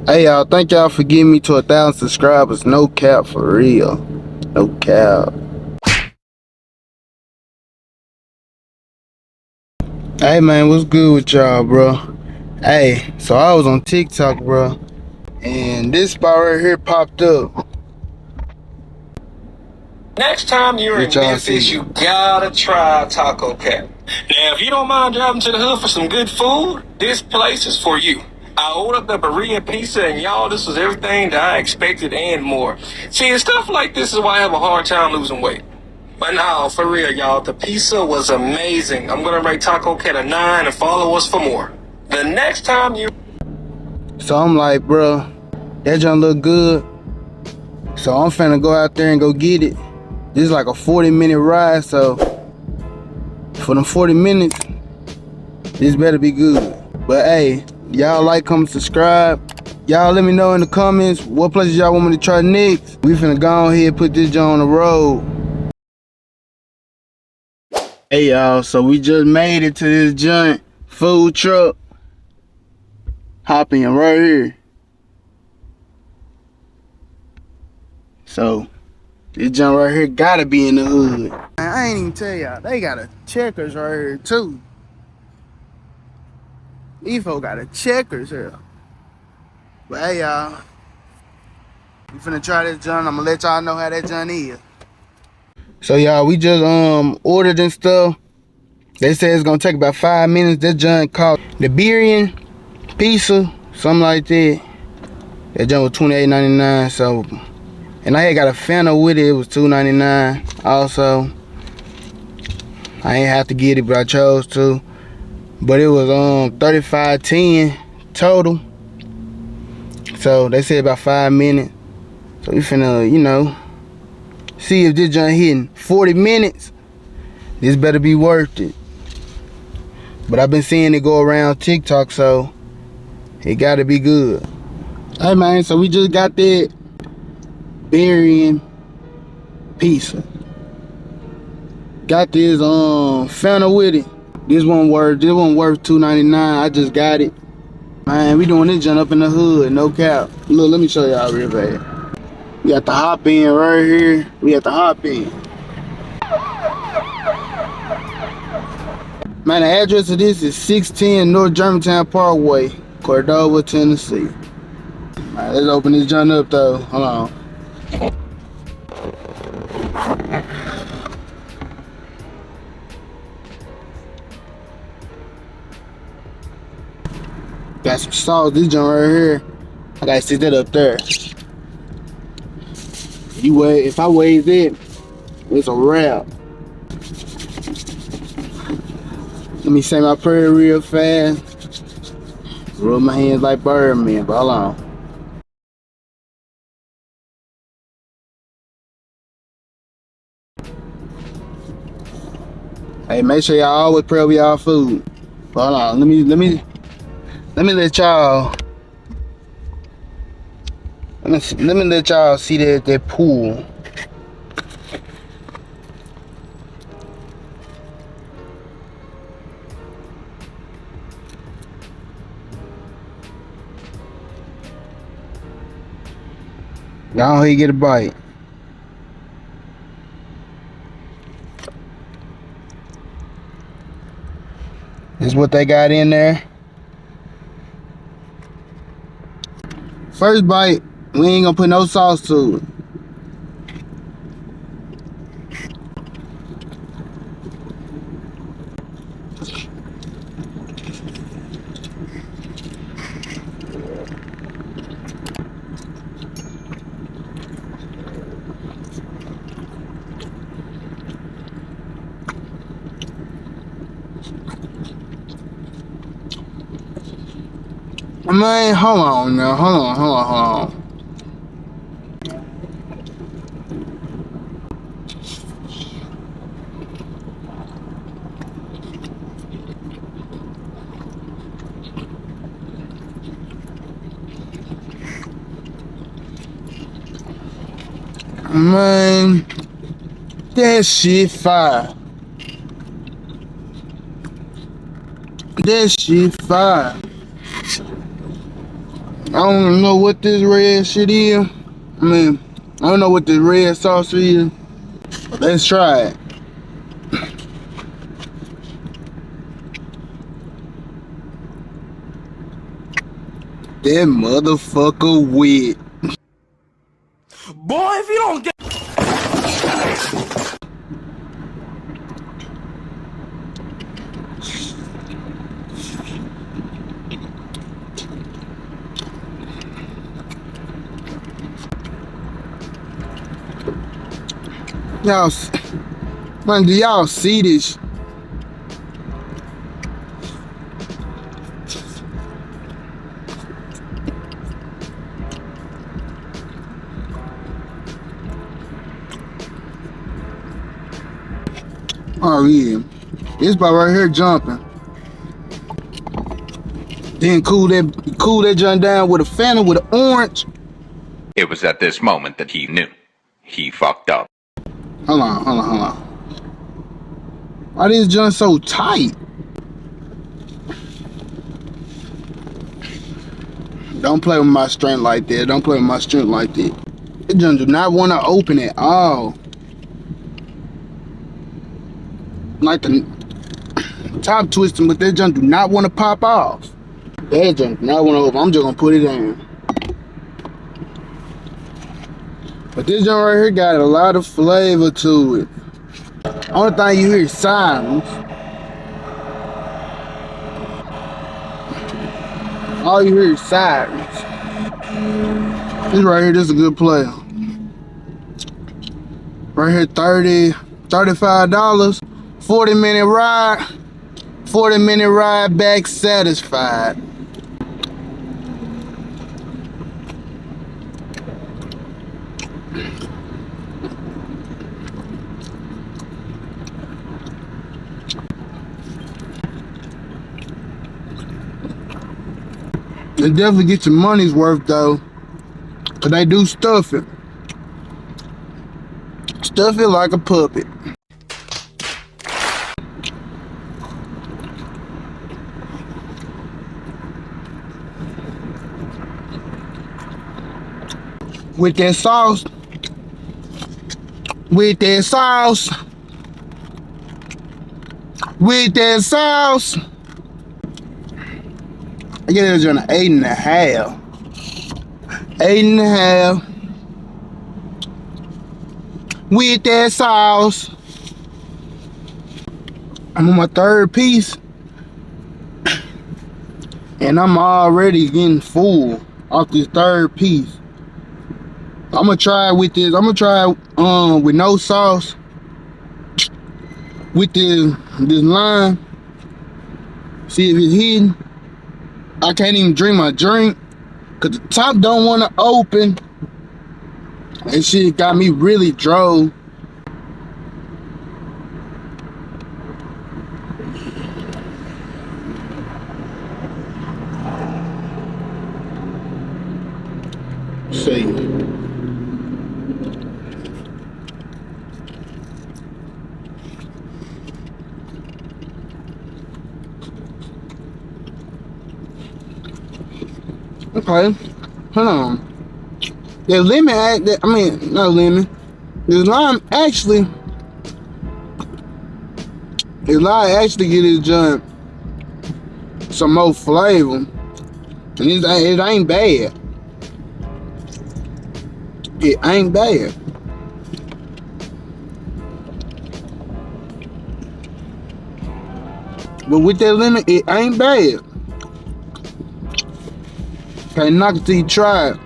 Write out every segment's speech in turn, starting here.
Hey y'all, thank y'all for getting me to 1,000 subscribers. No cap, for real. No cap. Hey man, what's good with y'all, bro? Hey, so I was on TikTok, bro, and this spot right here popped up. Next time you're in Memphis, you gotta try Taco Cat. Now, if you don't mind driving to the hood for some good food, this place is for you. I ordered the burrito pizza, and y'all, this was everything that I expected and more. See, and stuff like this is why I have a hard time losing weight. But no, for real, y'all, the pizza was amazing. I'm gonna rate Taco Cat a 9 and follow us for more. The next time you... So I'm like, bro, that junk look good. So I'm finna go out there and go get it. This is like a 40-minute ride, so for them 40 minutes, this better be good. But hey, y'all like, comment, subscribe. Y'all let me know in the comments what places y'all want me to try next. We finna go ahead and put this joint on the road. Hey y'all, so we just made it to this joint food truck. Hopping right here. So this joint right here gotta be in the hood. Man, I ain't even tell y'all, they got a Checkers right here too. These folks got a Checkers here. But hey y'all, we finna try this joint. I'ma let y'all know how that joint is. So y'all, we just ordered and stuff. They said it's gonna take about 5 minutes. That joint called the Birrian Pizza, something like that. That joint was $28.99. So, and I had got a Fanta with it. It was $2.99. Also, I ain't have to get it, but I chose to. But it was $35.10 total. So they said about 5 minutes. So we finna, you know, see if this joint hitting 40 minutes. This better be worth it. But I've been seeing it go around TikTok, so it gotta be good. Hey man, so we just got that Birrian pizza. Got this Fanta with it. This one worth $2.99. I just got it. Man, we doing this junk up in the hood, no cap. Look, let me show y'all real bad. We got the hop in right here. We got the hop in. Man, the address of this is 610 North Germantown Parkway, Cordova, Tennessee. Alright, let's open this junk up though. Hold on. Got some sauce. This junk right here, I gotta sit that up there. If I wave it, it's a wrap. Let me say my prayer real fast. Rub my hands like Birdman, but hold on. Hey, make sure y'all always pray over y'all food. But hold on, let me let y'all. Let me let y'all see that pool. Y'all here get a bite. This is what they got in there. First bite, we ain't gonna put no sauce to it. Man, hold on now, hold on. Man, that shit fire. That shit fire. don't know what this red shit is. I mean, I don't know what this red sauce is. Let's try it. That motherfucker wet. Boy, if you don't get... Y'all, man, do y'all see this? Oh yeah, this part right here jumping. Then cool that junk down with a Fanta with an orange. It was at this moment that he knew. He fucked up. Hold on. Why this junk so tight? Don't play with my strength like that. Don't play with my strength like that. This junk do not want to open at all. Like the top twisting, but that junk do not want to pop off. That junk do not want to open. I'm just gonna put it in. But this junk right here got a lot of flavor to it. Only thing you hear is sirens. All you hear is sirens. This right here, this is a good play. Right here, $35. 40-minute ride. 40-minute ride back satisfied. They definitely get your money's worth though, cause they do stuff it. Stuff it like a puppet. With that sauce. With that sauce. With that sauce. I get it on an 8.5. 8.5. With that sauce. I'm on my third piece. And I'm already getting full off this third piece. I'm gonna try with this. I'm gonna try with no sauce. With this lime. See if it's hidden. I can't even drink my drink because the top don't want to open. And shit got me really drove. See. Okay, hold on. The lemon, not lemon. The lime actually, get his junk some more flavor, and it ain't bad. It ain't bad. But with that lemon, it ain't bad. Can't knock it till you try it.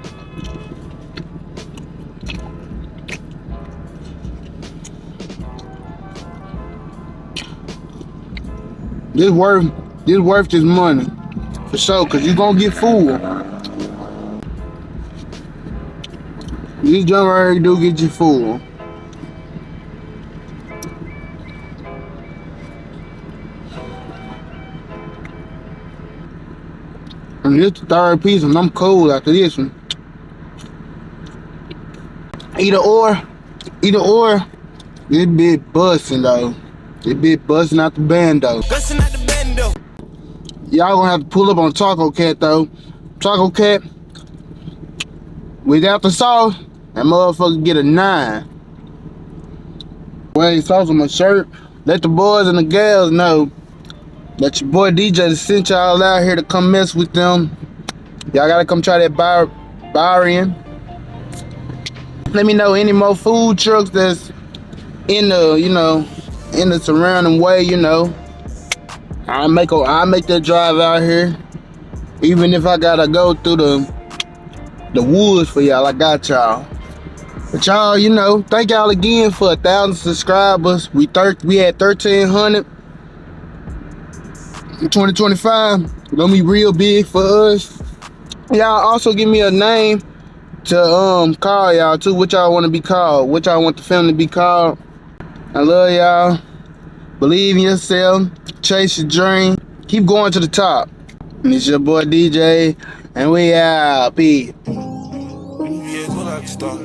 This worth this money for sure, cause you gonna get full. This junk right here do get you full. And this the third piece, and I'm cold after this one. Either or, this bit busting though. This bit busting out the bando. Busting out the bando. Y'all gonna have to pull up on Taco Cat though. Taco Cat, Without the sauce, that motherfucker get a 9. Wearing sauce on my shirt. Let the boys and the gals know that your boy DJ sent y'all out here to come mess with them. Y'all gotta come try that Byron. Let me know any more food trucks that's in the, in the surrounding way, I'll make that drive out here. Even if I gotta go through the woods for y'all, I got y'all. But y'all, thank y'all again for 1,000 subscribers. We had 1,300 in 2025. Gonna be real big for us. Y'all also give me a name to call y'all too. What y'all want to be called? What y'all want the family to be called? I love y'all. Believe in yourself. Chase your dream. Keep going to the top. And it's your boy DJ, and we out. Peace. Years will I start?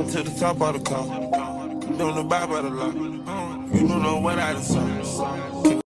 To the top of the car. Don't know about the law. You don't know what I done saw.